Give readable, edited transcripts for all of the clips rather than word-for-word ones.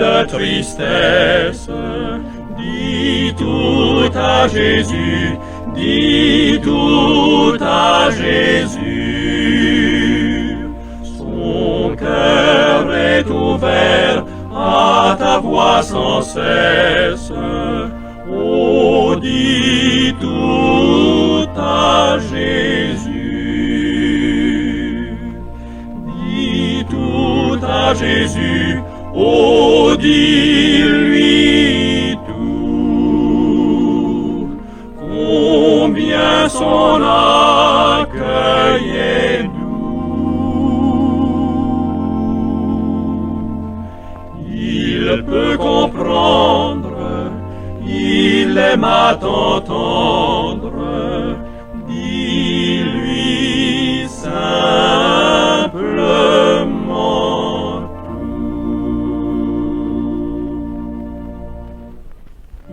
de tristesse. Dis tout à Jésus, dis tout à Jésus. Son cœur est ouvert à ta voix sans cesse. Oh, dis tout à Jésus. Dis tout à Jésus. Oh, dis-lui tout. Combien son accueil est doux. Il peut comprendre, il aime à t'entendre. Dis-lui simplement tout.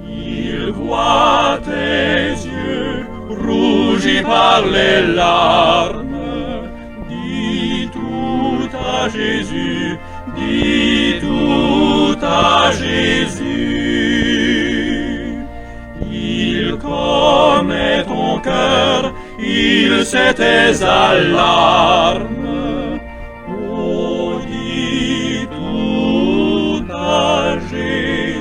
Il voit tes yeux rougis par les larmes. Dis tout à Jésus, dis tout à Jésus. Il connaît ton cœur, il sait tes alarmes. Oh, dis tout à Jésus.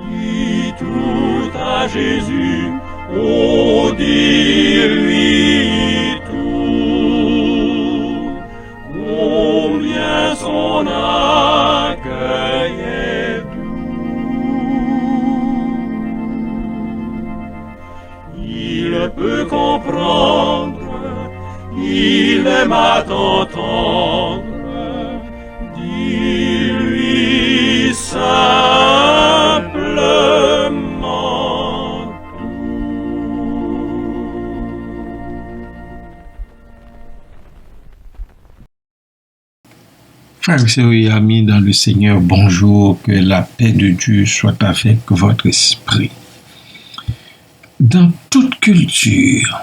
Dis tout à Jésus. Oh, dis-lui tout. Combien son accueil est doux. Il peut comprendre, il aime à t'entendre. Dis-lui simplement tout. Frères et amis dans le Seigneur, bonjour, que la paix de Dieu soit avec votre esprit. Dans toute culture,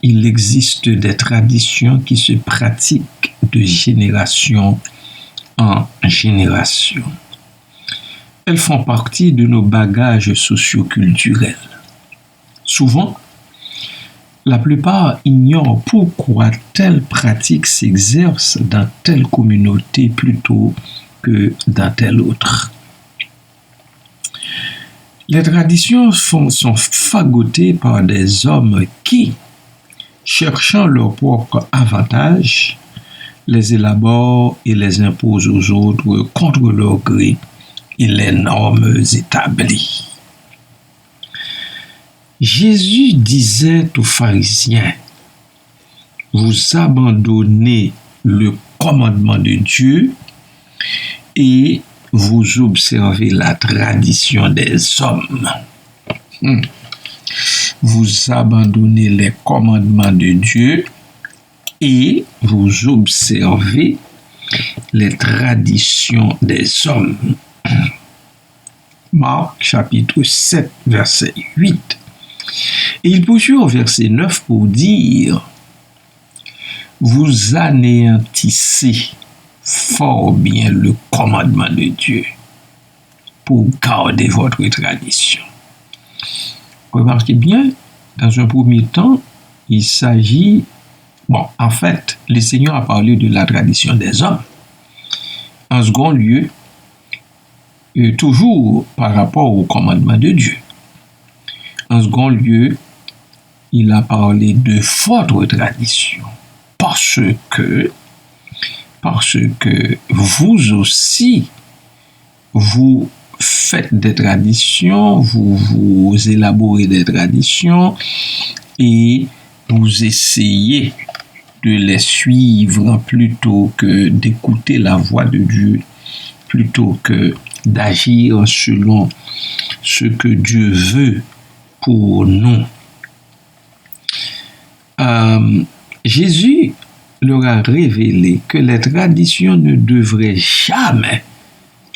il existe des traditions qui se pratiquent de génération en génération. Elles font partie de nos bagages socioculturels. Souvent, la plupart ignorent pourquoi telle pratique s'exerce dans telle communauté plutôt que dans telle autre. Les traditions sont fagotées par des hommes qui, cherchant leur propre avantage, les élaborent et les imposent aux autres contre leur gré et les normes établies. Jésus disait aux pharisiens, « Vous abandonnez le commandement de Dieu et vous observez la tradition des hommes. » Vous abandonnez les commandements de Dieu et vous observez les traditions des hommes. Marc chapitre 7, verset 8. Et il poursuit au verset 9 pour dire, vous anéantissez fort bien le commandement de Dieu pour garder votre tradition. Remarquez bien, dans un premier temps, il s'agit, en fait, le Seigneur a parlé de la tradition des hommes. En second lieu, toujours par rapport au commandement de Dieu. En second lieu, il a parlé de votre tradition. Parce que vous aussi, vous faites des traditions, vous élaborez des traditions et vous essayez de les suivre plutôt que d'écouter la voix de Dieu, plutôt que d'agir selon ce que Dieu veut pour nous. Jésus leur a révélé que les traditions ne devraient jamais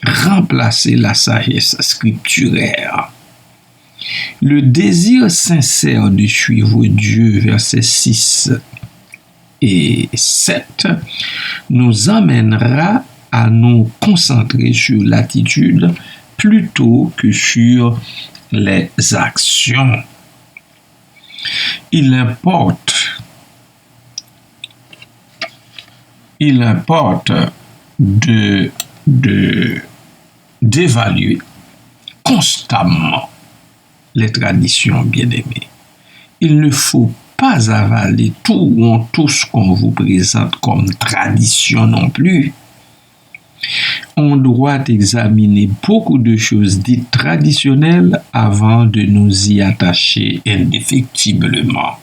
remplacer la sagesse scripturaire. Le désir sincère de suivre Dieu, verset 6 et 7 nous amènera à nous concentrer sur l'attitude plutôt que sur les actions. Il importe d'évaluer constamment les traditions bien-aimées. Il ne faut pas avaler tout ce qu'on vous présente comme tradition non plus. On doit examiner beaucoup de choses dites traditionnelles avant de nous y attacher indéfectiblement.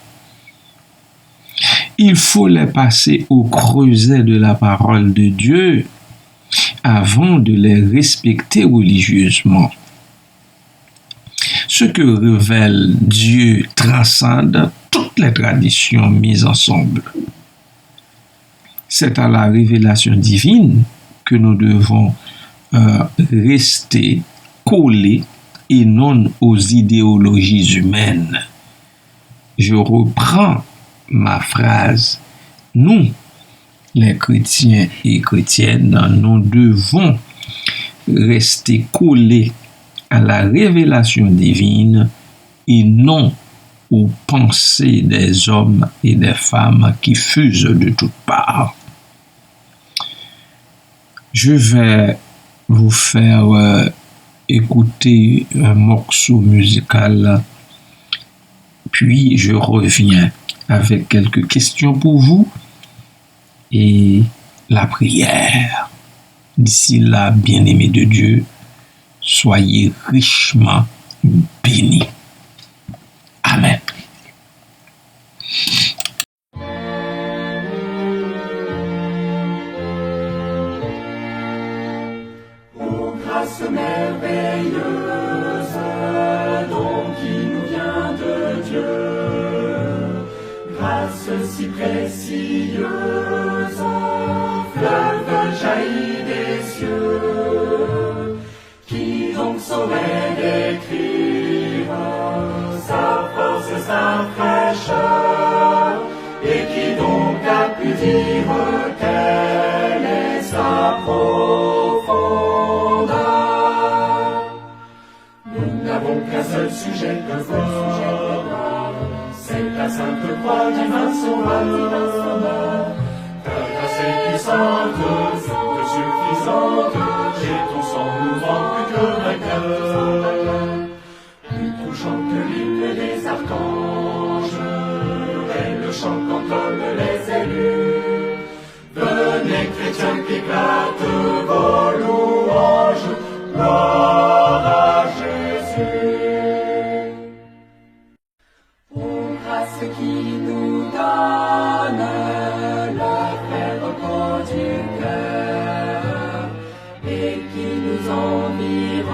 Il faut les passer au creuset de la parole de Dieu avant de les respecter religieusement. Ce que révèle Dieu transcende toutes les traditions mises ensemble. C'est à la révélation divine que nous devons rester collés et non aux idéologies humaines. Je reprends ma phrase. Nous, les chrétiens et chrétiennes, nous devons rester collés à la révélation divine et non aux pensées des hommes et des femmes qui fusent de toutes parts. Je vais vous faire écouter un morceau musical, puis je reviens avec quelques questions pour vous et la prière. D'ici là, bien-aimés de Dieu, soyez richement bénis. Amen. Ô grâce merveilleuse, don qui nous vient de Dieu, grâce si précieuse, fleuve jaillit des cieux, qui donc saurait décrire sa force et sa fraîcheur, et qui donc a pu dire quelle est sa profondeur. Nous n'avons qu'un seul sujet de voir, c'est la sainte croix divin sauveur. Ta grâce est puissante, suffisante, et ton sang nous rend plus que vainqueurs. Plus touchant que l'hymne des archanges, et le chant qu'entonnent les élus. Venez chrétiens qu'éclatent vos louanges, gloire à Jésus. Ô grâce qui nous donne le vrai repos du cœur, et qui nous environne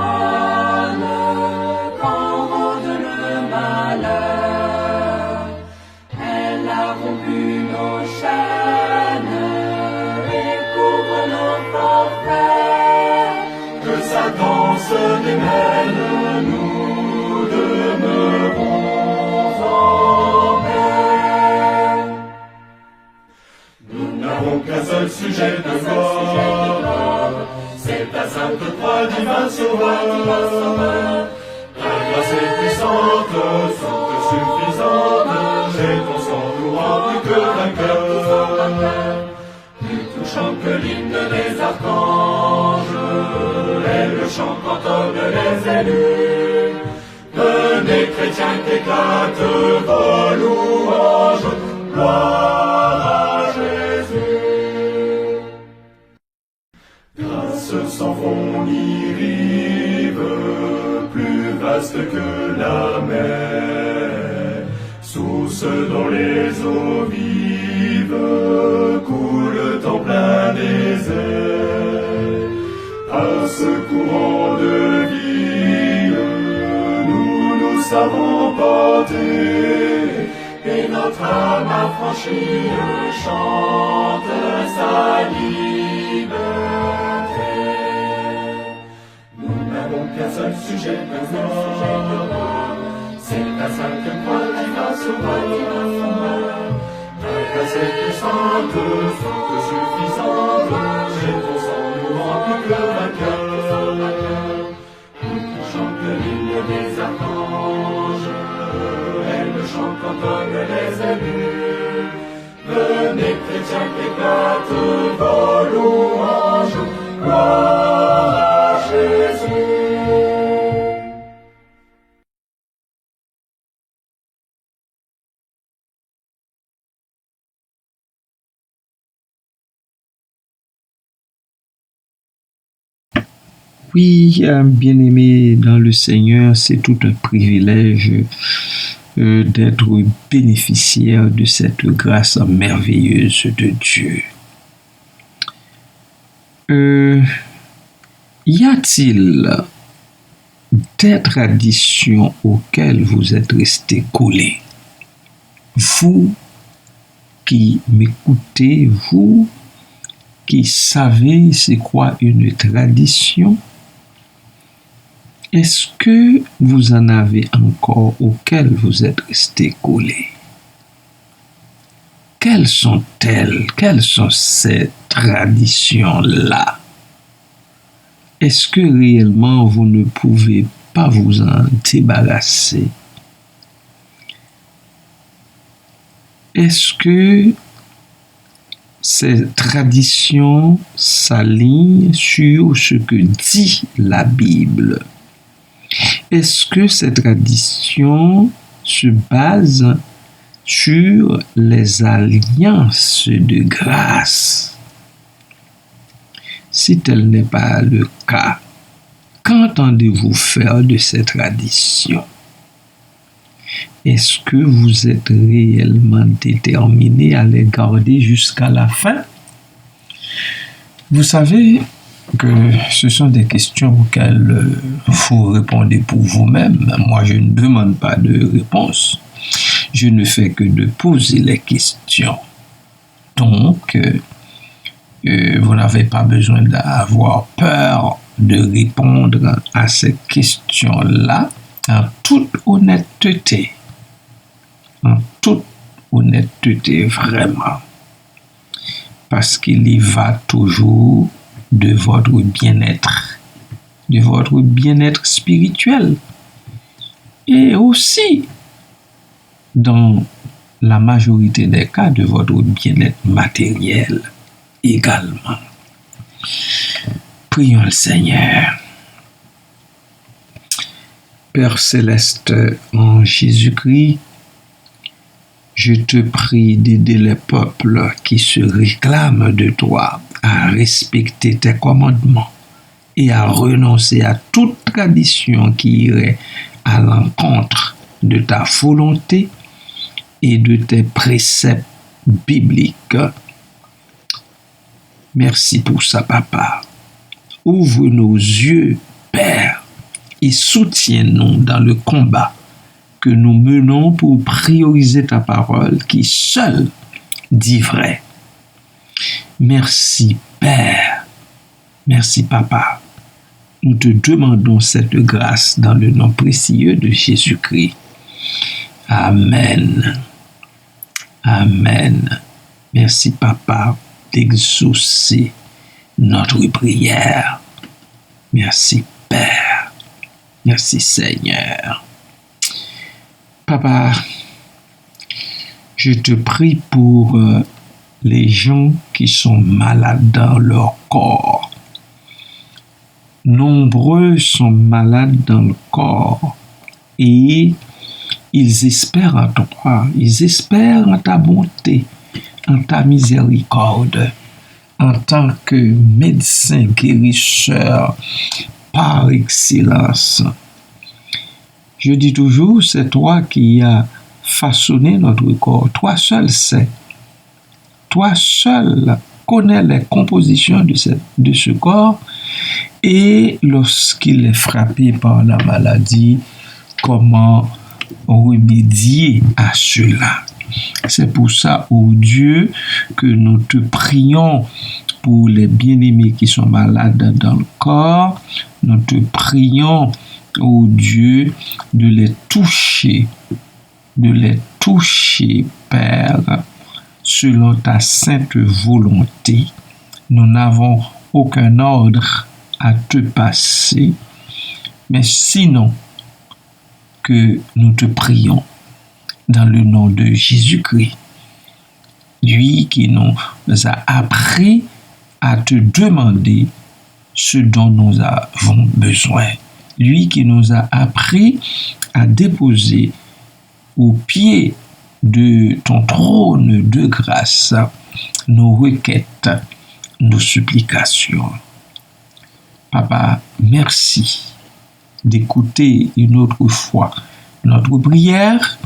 quand rôde le malheur. Elle a rompu nos chaînes et couvre nos forfaits. Que Satan se démêle, nous demeurons en paix. Nous n'avons qu'un seul sujet de gloire, c'est ta sainte croix divin sauveur. Ta grâce est puissante, sainte suffisante, et ton sang nous rend plus que vainqueurs. Plus touchant que l'hymne des archanges, et le chant qu'entonnent les élus. Venez chrétiens qu'éclatent vos louanges, gloire à Jésus. Grâce sans fond ni rive, plus vaste que la mer, source dont les eaux vives coulent en plein désert. À ce courant de vie, nous savons porter, et notre âme affranchie chante sa liberté. Nous n'avons qu'un seul sujet de gloire, c'est la sainte croix divin sauveur. Ta grâce est puissante, sont suffisantes. J'ai ton sang nous rend plus que vainqueurs. Nous chantons que l'hymne des archanges, elle chante quand les élus. Venez chrétiens qu'éclatent vos louanges, gloire à Jésus. Oui, bien-aimé dans le Seigneur, c'est tout un privilège d'être bénéficiaire de cette grâce merveilleuse de Dieu. Y a-t-il des traditions auxquelles vous êtes resté collé? Vous qui m'écoutez, vous qui savez c'est quoi une tradition, est-ce que vous en avez encore auxquelles vous êtes resté collé? Quelles sont-elles? Quelles sont ces traditions-là? Est-ce que réellement vous ne pouvez pas vous en débarrasser? Est-ce que ces traditions s'alignent sur ce que dit la Bible? Est-ce que ces traditions se basent sur les alliances de grâce? Si tel n'est pas le cas, qu'entendez-vous faire de ces traditions? Est-ce que vous êtes réellement déterminé à les garder jusqu'à la fin? Vous savez que ce sont des questions auxquelles vous répondez pour vous-même. Moi, je ne demande pas de réponse. Je ne fais que de poser les questions. Donc, vous n'avez pas besoin d'avoir peur de répondre à ces questions-là en toute honnêteté. En toute honnêteté, vraiment. Parce qu'il y va toujours de votre bien-être spirituel. Et aussi, dans la majorité des cas, de votre bien-être matériel également. Prions le Seigneur. Père céleste, en Jésus-Christ, je te prie d'aider les peuples qui se réclament de toi à respecter tes commandements et à renoncer à toute tradition qui irait à l'encontre de ta volonté et de tes préceptes bibliques. Merci pour ça, Papa. Ouvre nos yeux, Père, et soutiens-nous dans le combat que nous menons pour prioriser ta parole qui seule dit vrai. Merci, Père. Merci, Papa. Nous te demandons cette grâce dans le nom précieux de Jésus-Christ. Amen. Amen. Merci, Papa, d'exaucer notre prière. Merci, Père. Merci, Seigneur. Papa, je te prie pour les gens qui sont malades dans leur corps. Nombreux sont malades dans le corps et ils espèrent en toi, ils espèrent en ta bonté, en ta miséricorde, en tant que médecin guérisseur par excellence. Je dis toujours, c'est toi qui as façonné notre corps. Toi seul sais. Toi seul connais les compositions de ce corps et lorsqu'il est frappé par la maladie, comment remédier à cela. C'est pour ça, ô Dieu, que nous te prions pour les bien-aimés qui sont malades dans le corps. Nous te prions, ô Dieu, de les toucher, Père, selon ta sainte volonté. Nous n'avons aucun ordre à te passer, mais sinon que nous te prions dans le nom de Jésus-Christ, lui qui nous a appris à te demander ce dont nous avons besoin, lui qui nous a appris à déposer au pied de ton trône de grâce nos requêtes, nos supplications. Papa, merci d'écouter une autre fois notre prière.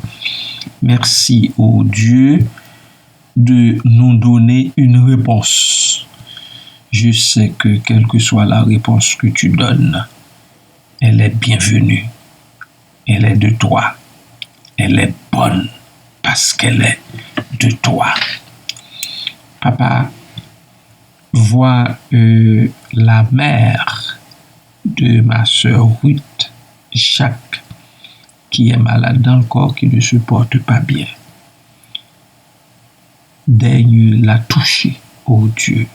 Merci au Dieu de nous donner une réponse. Je sais que quelle que soit la réponse que tu donnes, elle est bienvenue. Elle est de toi. Elle est bonne parce qu'elle est de toi. Papa, vois la mère de ma sœur Ruth, Jacques, qui est malade dans le corps, qui ne se porte pas bien. Daigne la toucher, ô Dieu.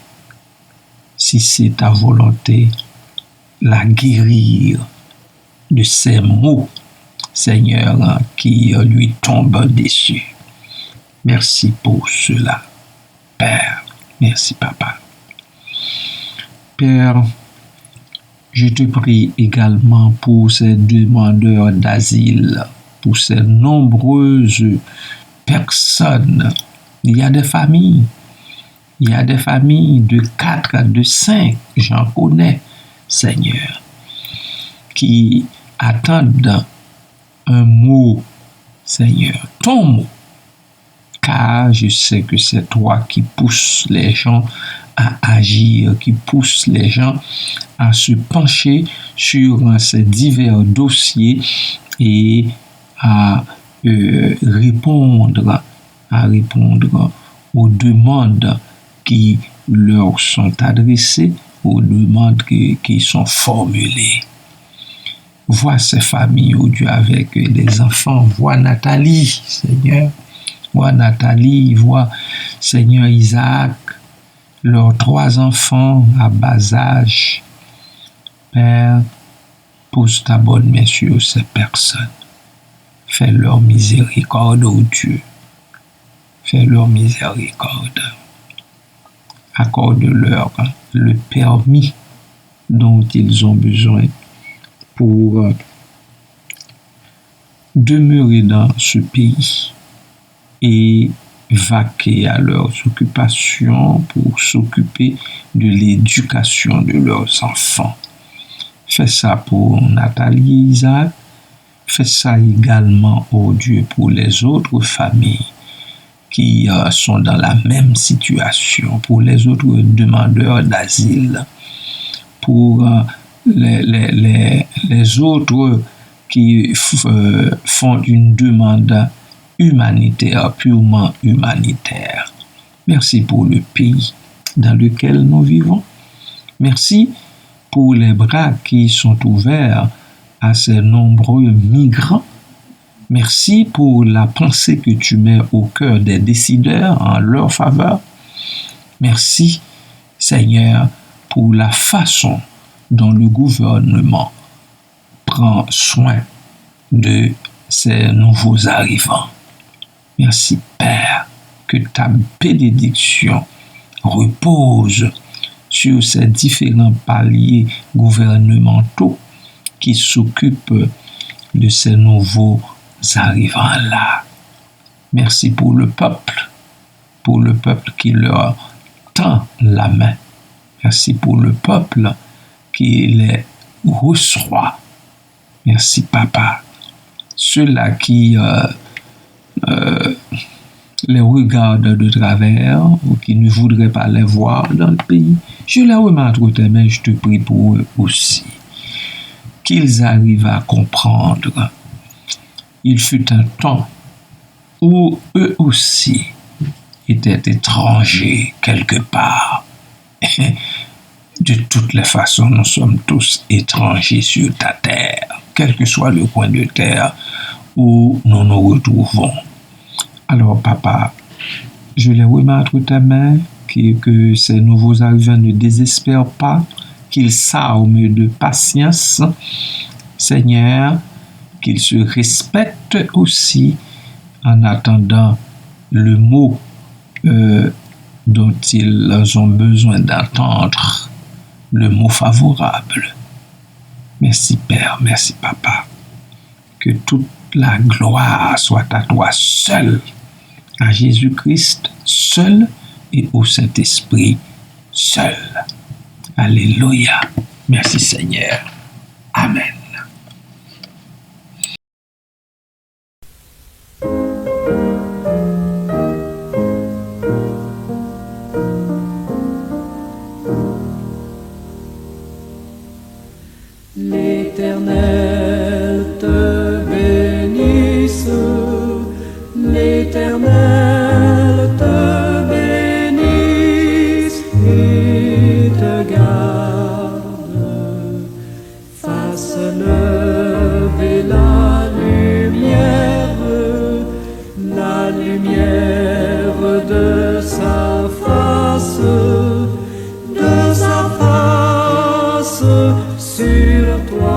Si c'est ta volonté, la guérir de ces maux, Seigneur, qui lui tombent dessus. Merci pour cela, Père. Merci, Papa. Père, je te prie également pour ces demandeurs d'asile, pour ces nombreuses personnes. Il y a des familles de 4, de 5, j'en connais, Seigneur, qui attendent un mot, Seigneur, ton mot, car je sais que c'est toi qui pousses les gens à agir, qui pousse les gens à se pencher sur ces divers dossiers et à répondre aux demandes qui leur sont adressées, aux demandes qui sont formulées. Vois ces familles, oh Dieu, avec les enfants. Vois Nathalie, Seigneur. Vois Nathalie, vois Seigneur Isaac, leurs 3 enfants à bas âge. Père, pose ta bonne main sur ces personnes. Fais leur miséricorde, ô Dieu. Fais leur miséricorde. Accorde-leur le permis dont ils ont besoin pour demeurer dans ce pays et vaquer à leurs occupations pour s'occuper de l'éducation de leurs enfants. Fais ça pour Nathalie et Isaac. Fais ça également, ô Dieu, pour les autres familles qui sont dans la même situation, pour les autres demandeurs d'asile, pour les autres qui font une demande humanitaire, purement humanitaire. Merci pour le pays dans lequel nous vivons. Merci pour les bras qui sont ouverts à ces nombreux migrants. Merci pour la pensée que tu mets au cœur des décideurs en leur faveur. Merci, Seigneur, pour la façon dont le gouvernement prend soin de ces nouveaux arrivants. Merci, Père, que ta bénédiction repose sur ces différents paliers gouvernementaux qui s'occupent de ces nouveaux arrivants-là. Merci pour le peuple qui leur tend la main. Merci pour le peuple qui les reçoit. Merci, Papa. Ceux-là qui les regardent de travers ou qui ne voudraient pas les voir dans le pays, je les remets entre tes mains, je te prie pour eux aussi. Qu'ils arrivent à comprendre. Il fut un temps où eux aussi étaient étrangers quelque part. De toutes les façons, nous sommes tous étrangers sur ta terre, quel que soit le coin de terre où nous nous retrouvons. Alors, Papa, je les remets entre ta main, que ces nouveaux arrivants ne désespèrent pas, qu'ils s'arment de patience, Seigneur, qu'ils se respectent aussi en attendant le mot dont ils ont besoin d'entendre, le mot favorable. Merci Père, merci Papa. Que toute la gloire soit à toi seul, à Jésus-Christ seul et au Saint-Esprit seul. Alléluia. Merci Seigneur. Amen. L'Éternel te bénisse, l'Éternel te bénisse et te garde, fasse lever la lumière de sa face sur toi.